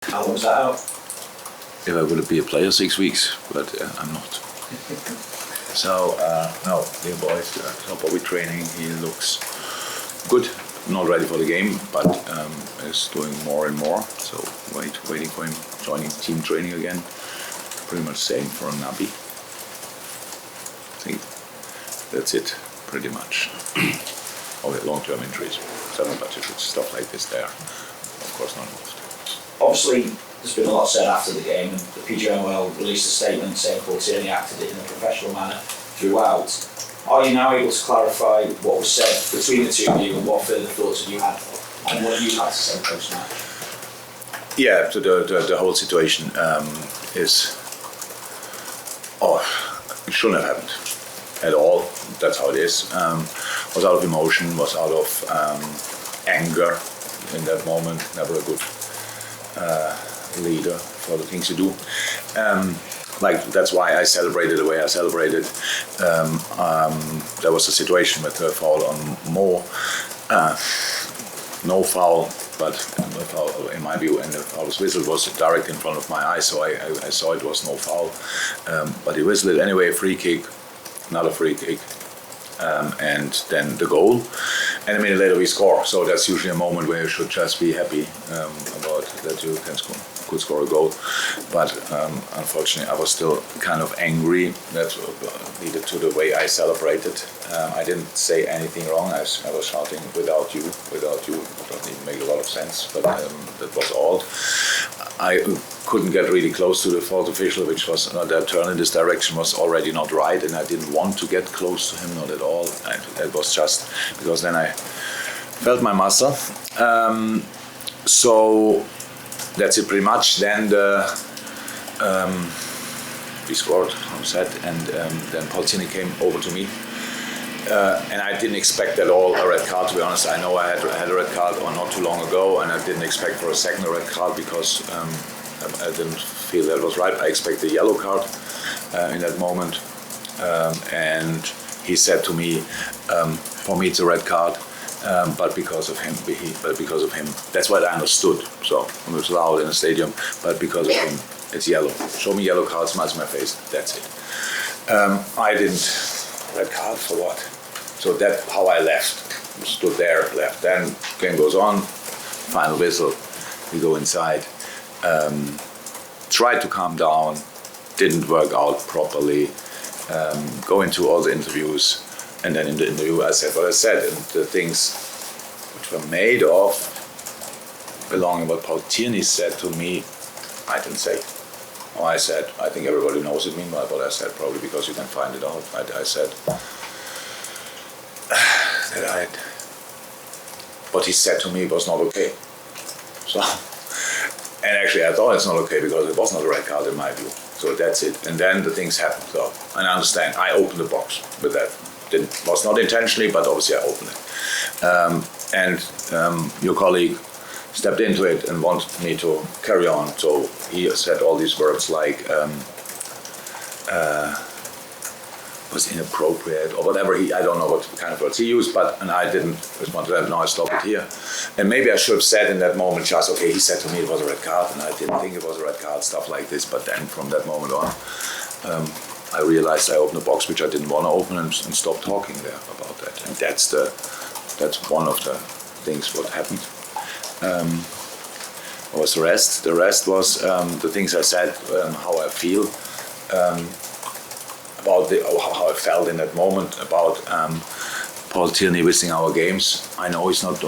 How long was that out? If I would be a player, 6 weeks, but I'm not. So, no, dear boys, so Bobby training, he looks good. Not ready for the game, but is doing more and more. So, waiting for him joining team training again. Pretty much same for Nabi. I think that's it, pretty much. Long-term injuries, but if it's stuff like this there, of course not involved. Obviously, there's been a lot said after the game, and the PGMOL released a statement saying Portierney acted in a professional manner throughout. Are you now able to clarify what was said between the two of you and what further thoughts have you had and what you had to say post-match? Yeah, so the whole situation is, it shouldn't have happened at all. That's how it is. Was out of emotion, was out of anger in that moment. Never a good leader for the things you do. That's why I celebrated the way I celebrated. There was a situation with a foul on Mo. No foul, but no foul in my view, and the foul's whistle was direct in front of my eyes, so I saw it was no foul. But he whistled it anyway, free kick, another free kick, and then the goal. And a minute later we score, so that's usually a moment where you should just be happy about that you could score a goal. But unfortunately I was still kind of angry. That needed to the way I celebrated. I didn't say anything wrong. I was shouting without you. It doesn't even make a lot of sense, but that was all. I couldn't get really close to the fourth official, which was that turn in this direction was already not right, and I didn't want to get close to him, not at all. It was just because then I felt my muscle. So that's it pretty much. Then we scored on set, and then Portierney came over to me. And I didn't expect at all a red card, to be honest. I know I had a red card not too long ago, and I didn't expect for a second a red card because I didn't feel that was right. I expected a yellow card in that moment. And he said to me, for me it's a red card, but because of him. That's what I understood. So it was loud in the stadium, but because of him, it's yellow. Show me yellow card, smiles my face, that's it. I didn't. Red card for what? So that's how I left. Stood there, left. Then game goes on. Final whistle. We go inside. Tried to calm down. Didn't work out properly. Go into all the interviews, and then in the interview I said what I said, and the things which were made of belonging what Portierney said to me, I didn't say. I said, I think everybody knows it meanwhile, but I said probably because you can find it out. I said that what he said to me was not okay. So, and actually I thought it's not okay because it was not a red card in my view. So that's it. And then the things happened. So, and I understand, I opened the box with that. Was not intentionally, but obviously I opened it. And your colleague stepped into it and wanted me to carry on. So he said all these words like was inappropriate or whatever. I don't know what kind of words he used, and I didn't respond to that. No, I stopped it here. And maybe I should have said in that moment just, okay, he said to me it was a red card, and I didn't think it was a red card, stuff like this. But then from that moment on, I realized I opened a box which I didn't want to open and stopped talking there about that. And that's one of the things what happened. What was the rest? The rest was the things I said, how I feel, about how I felt in that moment about Portierney whistling our games. I know he's not.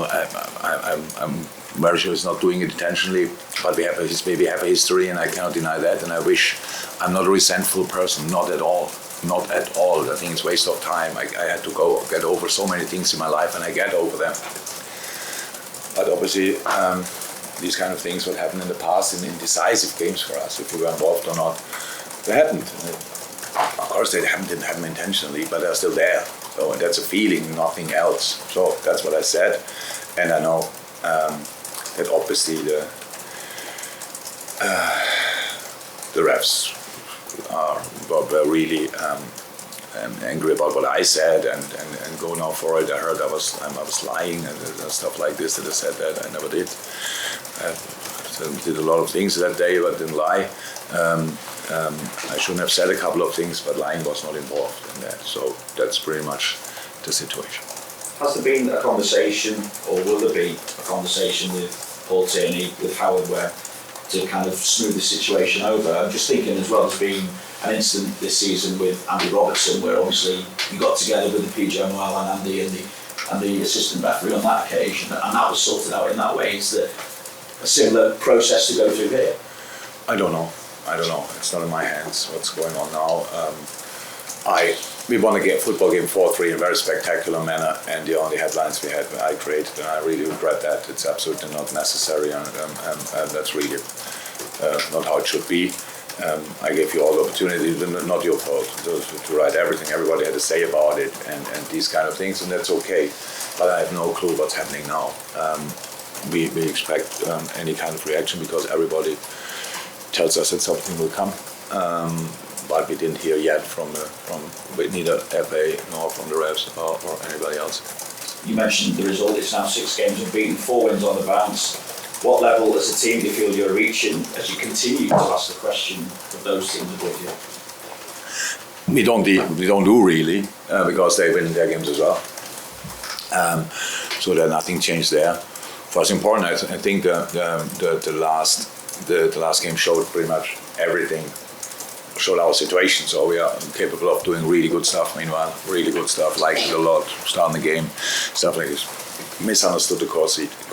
I'm very sure he's not doing it intentionally, but we have a history, and I cannot deny that. And I wish I'm not a resentful person, not at all. Not at all. I think it's a waste of time. I had to get over so many things in my life, and I get over them. But obviously, these kind of things what happened in the past in decisive games for us, if we were involved or not, they happened. Of course, didn't happen intentionally, but they're still there. So and that's a feeling, nothing else. So that's what I said, and I know that obviously the refs were really angry about what I said and go now for it. I heard I was lying and stuff like this, that I said that I never did. did a lot of things that day, but didn't lie. I shouldn't have said a couple of things, but lying was not involved in that. So that's pretty much the situation. Has there been a conversation, or will there be a conversation with Paul Tierney, with Howard Webb, to kind of smooth the situation over? I'm just thinking as well, there's been an incident this season with Andy Robertson, where obviously you got together with the PGMOL and Andy and the assistant referee on that occasion, and that was sorted out in that way. Is there a similar process to go through here? I don't know. It's not in my hands what's going on now. We won a football game 4-3 in a very spectacular manner, and the only headlines I created, and I really regret that. It's absolutely not necessary, and that's really not how it should be. I gave you all the opportunity, not your fault, to write everything. Everybody had to say about it, and these kind of things, and that's okay. But I have no clue what's happening now. We expect any kind of reaction because everybody tells us that something will come. But we didn't hear yet from neither FA nor from the refs or anybody else. You mentioned the result. It's now 6 games unbeaten, 4 wins on the bounce. What level as a team do you feel you're reaching as you continue to ask the question of those teams above you? We don't do really because they win their games as well. So there's nothing changed there. For us, important. I think the last game showed pretty much everything. Showed our situation, so we are capable of doing really good stuff. Meanwhile, really good stuff, liked it a lot, starting the game, stuff like this. Misunderstood the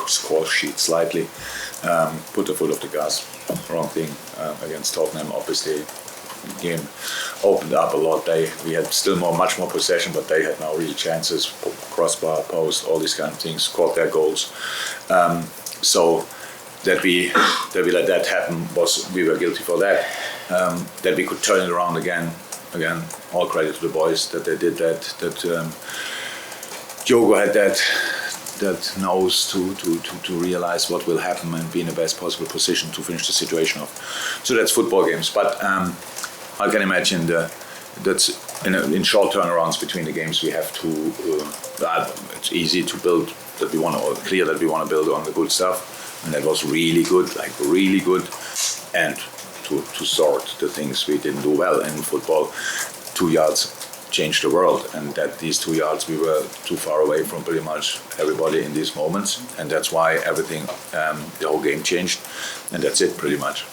score sheet slightly, put the foot off the gas, wrong thing against Tottenham. Obviously, the game opened up a lot. We had still much more possession, but they had now really chances, crossbar, post, all these kind of things, scored their goals. So that we let that happen we were guilty for that. That we could turn it around again, all credit to the boys that they did that. That Diogo had that nose to realize what will happen and be in the best possible position to finish the situation off. So that's football games, but I can imagine that's in short turnarounds between the games we have to. It's easy to build that we want to, or clear that we want to build on the good stuff, and that was really good, and. To sort the things we didn't do well in football. 2 yards changed the world, and that these 2 yards we were too far away from pretty much everybody in these moments, and that's why everything, the whole game changed, and that's it pretty much.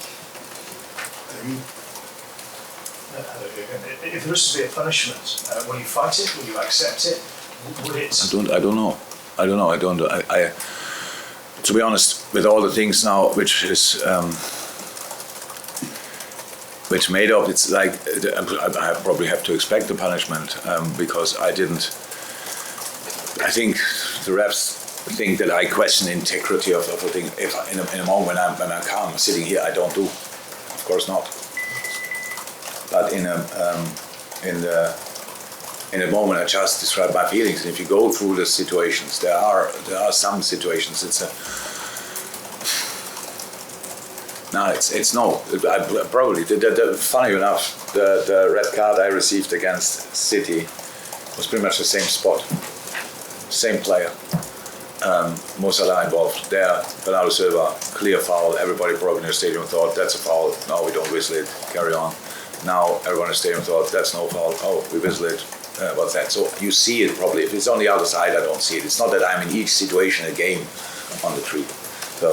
If there was to be a punishment, will you fight it? Will you accept it? Would it? I don't know. I to be honest, with all the things now, which made up, it's like I probably have to expect the punishment because I think the refs think that I question the integrity of a thing. If in a moment when I'm calm sitting here, I don't do. Of course not. But in a moment, I just describe my feelings. And if you go through the situations, there are some situations. It's no. Probably. Funny enough, the red card I received against City was pretty much the same spot, same player. Mo Salah involved there. Bernardo Silva, clear foul. Everybody probably in the stadium thought that's a foul. No, we don't whistle it. Carry on. Now everyone in the stadium thought that's no foul. Oh, we whistle it. What's that? So you see it probably. If it's on the other side, I don't see it. It's not that I'm in each situation a game on the tree. So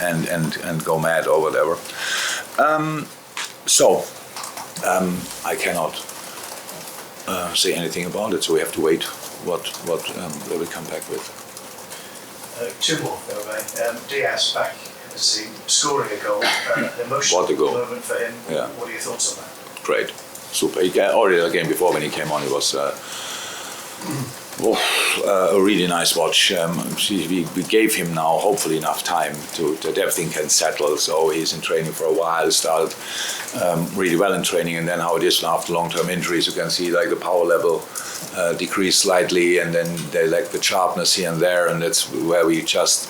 and go mad or whatever. I cannot say anything about it. So we have to wait what they will come back with. 2 more, Diaz back in the team, scoring a goal. An emotional moment for him. Yeah. What are your thoughts on that? Great, super. Already the game before when he came on, it was. A really nice watch. We gave him now hopefully enough time that everything can settle. So he's in training for a while, started really well in training, and then how it is after long-term injuries, you can see like the power level decrease slightly, and then they lack the sharpness here and there, and that's where we just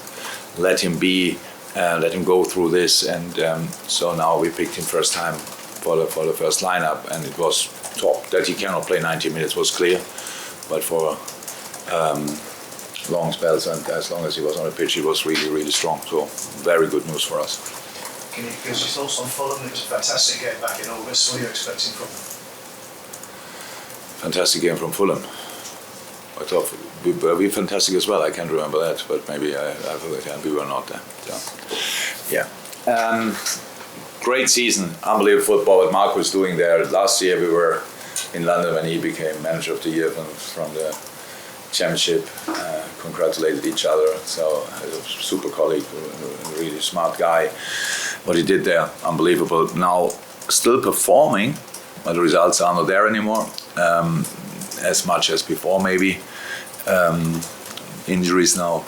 let him be, let him go through this, and so now we picked him first time for the first lineup, and it was top. That he cannot play 90 minutes was clear, but for long spells, and as long as he was on the pitch, he was really, really strong. So very good news for us. Can you give us your thoughts on Fulham? It was a fantastic game back in August. What are you expecting from them? Fantastic game from Fulham. I thought we were fantastic as well. I can't remember that, but maybe we were not there. So, yeah. Great season, unbelievable football. What Marco was doing there. Last year we were in London when he became manager of the year from the Championship. Congratulated each other. So a super colleague, a really smart guy. What he did there, unbelievable. Now still performing, but the results are not there anymore. As much as before, maybe. Injuries now,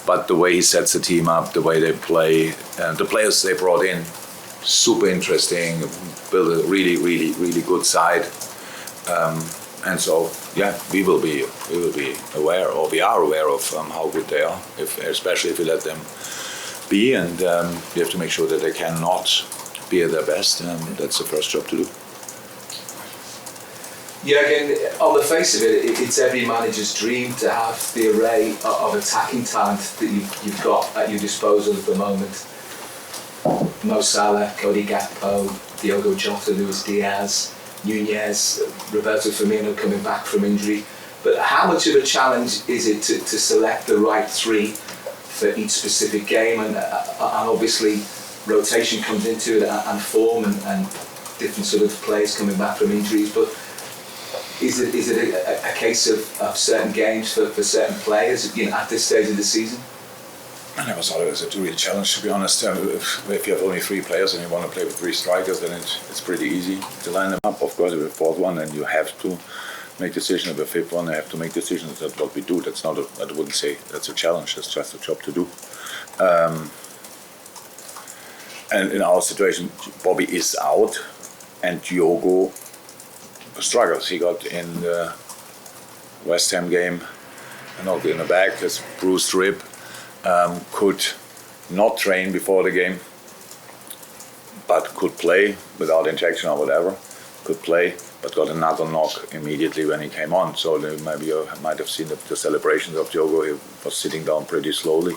but the way he sets the team up, the way they play, the players they brought in, super interesting. Build a really, really, really good side, and so yeah, we will be aware, or we are aware of how good they are, especially if we let them be, and we have to make sure that they cannot be at their best. That's the first job to do. Jurgen, on the face of it, it's every manager's dream to have the array of attacking talent that you've got at your disposal at the moment. Mo Salah, Cody Gakpo, Diogo Jota, Luis Diaz, Nunez, Roberto Firmino coming back from injury. But how much of a challenge is it to select the right three for each specific game? And obviously rotation comes into it, and form and different sort of players coming back from injuries. But is it a case of certain games for certain players, at this stage of the season? I never thought it was a real challenge, to be honest. If you have only 3 players and you want to play with 3 strikers, then it's pretty easy to line them up. Of course, if the 4th one, and you have to make decisions. If the 5th one, you have to make decisions. That's what we do. That's not. I wouldn't say that's a challenge. That's just a job to do. And in our situation, Bobby is out, and Diogo struggles. He got in the West Ham game a knock in the back, his bruised rib. Could not train before the game, but could play without injection or whatever. Could play, but got another knock immediately when he came on. So maybe you might have seen the celebrations of Diogo. He was sitting down pretty slowly.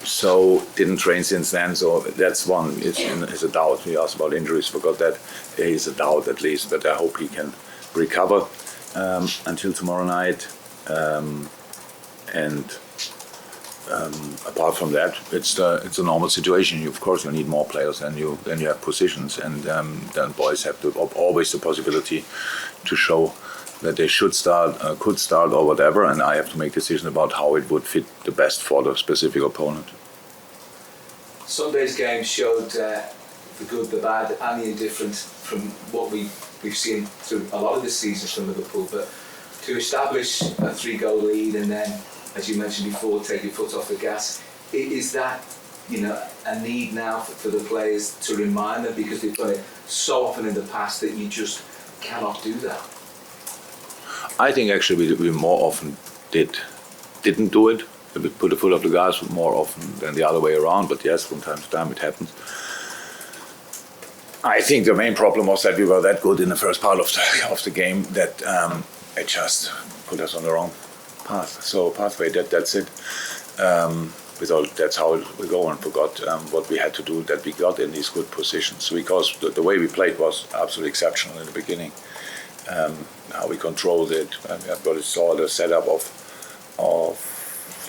So didn't train since then. So that's one. It's a doubt. We asked about injuries. Forgot that. It's a doubt at least, but I hope he can recover until tomorrow night. Apart from that, it's a normal situation. Of course, you need more players than you have positions, and then boys have always the possibility to show that they should start, could start, or whatever. And I have to make decisions about how it would fit the best for the specific opponent. Sunday's game showed the good, the bad, and the indifferent from what we've seen through a lot of this season from Liverpool. But to establish a 3-goal lead and then, as you mentioned before, take your foot off the gas, is that a need now for the players to remind them, because they've done it so often in the past that you just cannot do that? I think actually we more often didn't do it. We put the foot off the gas more often than the other way around, but yes, from time to time it happens. I think the main problem was that we were that good in the first part of the game that it just put us on the wrong path. So pathway, that's it. That's how we go, and forgot what we had to do, that we got in these good positions, because the way we played was absolutely exceptional in the beginning. How we controlled it. Everybody saw the setup of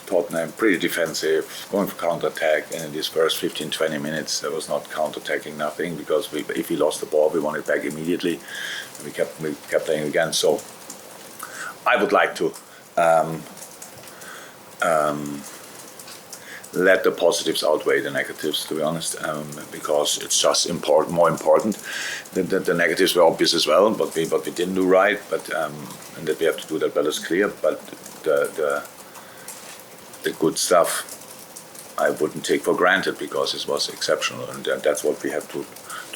Tottenham, pretty defensive, going for counter-attack, and in these first 15-20 minutes there was not counter-attacking, nothing, because if we lost the ball we wanted it back immediately, and we kept playing again. So I would like to let the positives outweigh the negatives, to be honest, because it's just more important. The negatives were obvious as well, but we didn't do right, and that we have to do that better is clear. But the good stuff I wouldn't take for granted, because it was exceptional, and that's what we have to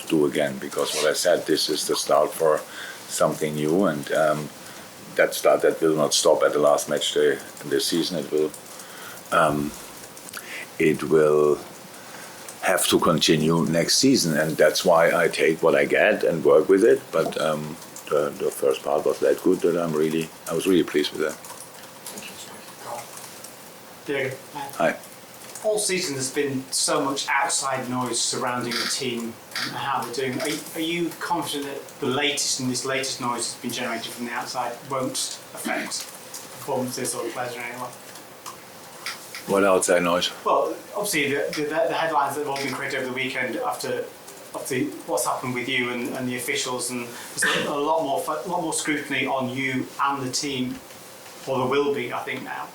do again. Because what I said, this is the start for something new, and that will not stop at the last match day in this season. It will have to continue next season, and that's why I take what I get and work with it. But the first part was that good that I was really pleased with that. Diogo. Hi. All season there's been so much outside noise surrounding the team and how they're doing. Are you confident that this latest noise that's been generated from the outside won't affect performances or players or anyone? What outside noise? Well, obviously the headlines that have all been created over the weekend after what's happened with you and the officials, and there's a lot more scrutiny on you and the team, or there will be, I think now.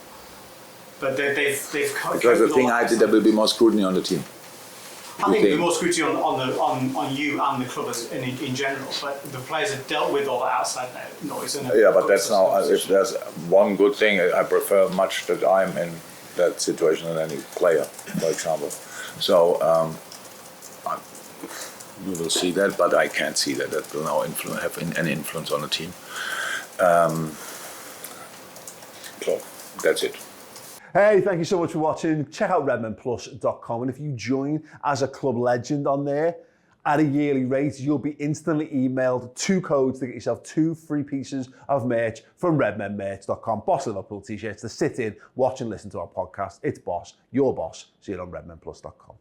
But they've Because the thing I did, there will be more scrutiny on the team. I think there's more scrutiny on you and the club in general. But the players have dealt with all the outside noise. Yeah, but that's now. If there's one good thing, I prefer much that I'm in that situation than any player, for example. So we will see that, but I can't see that will now have any influence on the team. So that's it. Hey, thank you so much for watching. Check out redmenplus.com, and if you join as a club legend on there at a yearly rate, you'll be instantly emailed 2 codes to get yourself 2 free pieces of merch from redmenmerch.com. Boss Liverpool t-shirts to sit in, watch and listen to our podcast. It's Boss, your boss. See you on redmenplus.com.